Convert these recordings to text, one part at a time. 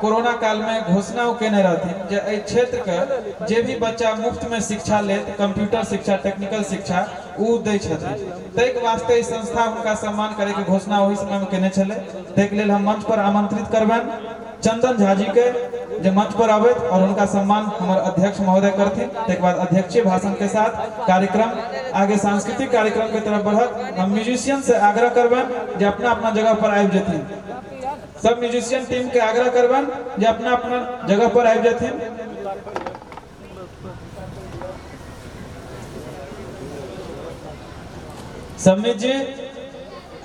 Corona काल में घोषणा केने रहथिन जे एहि क्षेत्र के जे भी बच्चा मुफ्त में शिक्षा ले कंप्यूटर शिक्षा टेक्निकल शिक्षा उ दै छथिन तैक वास्ते ई संस्था उनका सम्मान करे के घोषणा ओहि समय में केने छले। तैक लेल हम मंच पर आमंत्रित करबैन चंदन झा जी के जे मंच पर आवे और उनका सम्मान हमारे अध्यक्ष महोदय करथिन। तैक बाद अध्यक्षीय भाषण के साथ कार्यक्रम आगे सांस्कृतिक कार्यक्रम के तरफ बढ़त। हम म्यूजिशियन से आग्रह करबैन जे अपना अपना जगह पर आबि जेथिन। सब म्यूजिशियन टीम के आग्रह करबन जे अपना अपना जगह पर आबि जाथिन। समित जी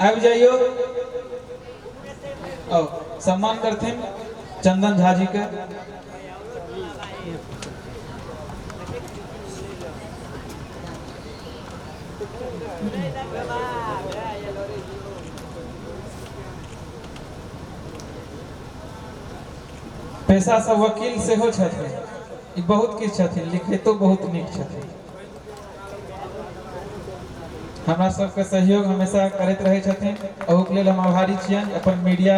आबि जाइयो और सम्मान करथिन चंदन झा जी के। पेशा से वकील से हो छथिन, ई बहुत किछ छथिन, लिखितो बहुत नीक छथिन। हमरा सबके सहयोग हमेशा करैत रहे छथिन, ओहू के लेल हम आभारी छियन। अपन मीडिया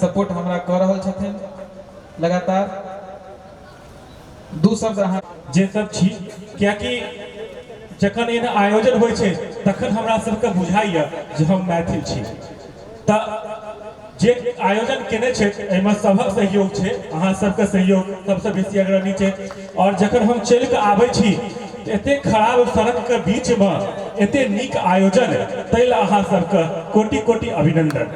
सपोर्ट हमरा क रहल छथिन लगातार। दू शब्द अहाँ जे सब छी क्या कि जखन एहन आयोजन होइ छै तखन हमरा सबके बुझाइए जे हम मैथिल छी। त जे आयोजन केने छै एहिमे सबक सहयोग छै, अहाँ सबके सहयोग सबसे बेसी अग्रणी छै। और जखन हम चल के आबै छी एते खराब सड़क के बीच में एते नीक आयोजन, तैल अहाँ सबके कोटि कोटि अभिनंदन।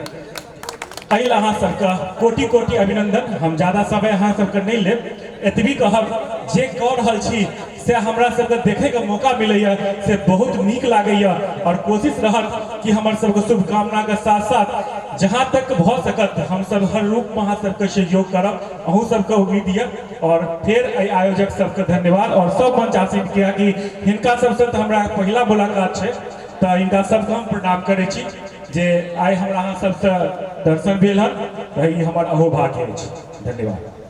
एहि अहाँ सबके कोटि कोटि अभिनंदन। हम ज्यादा समय अहाँ सबके नहीं लेब, एतबी कहब जे कऽ रहल छी से हमरा सबके देखे के मौका मिलैया से बहुत नीक लागैया। और कोशिश रहत कि हमर सबके शुभकामना के साथ साथ जहाँ तक भऽ सकत हम सब हर रूप में अहाँ सबके सहयोग करब, अहूँ सबके उम्मीद है। और फिर एहि आयोजक सबके धन्यवाद और सब मंच आसीन किया कि हिनका सबसे तो हमरा पहला मुलाकात छै, तो हिनका सबके हम प्रणाम करै छी जे आइ हमरा अहाँ सबसे दर्शन भेल हन, हमर अहो भाग्य अछि। धन्यवाद।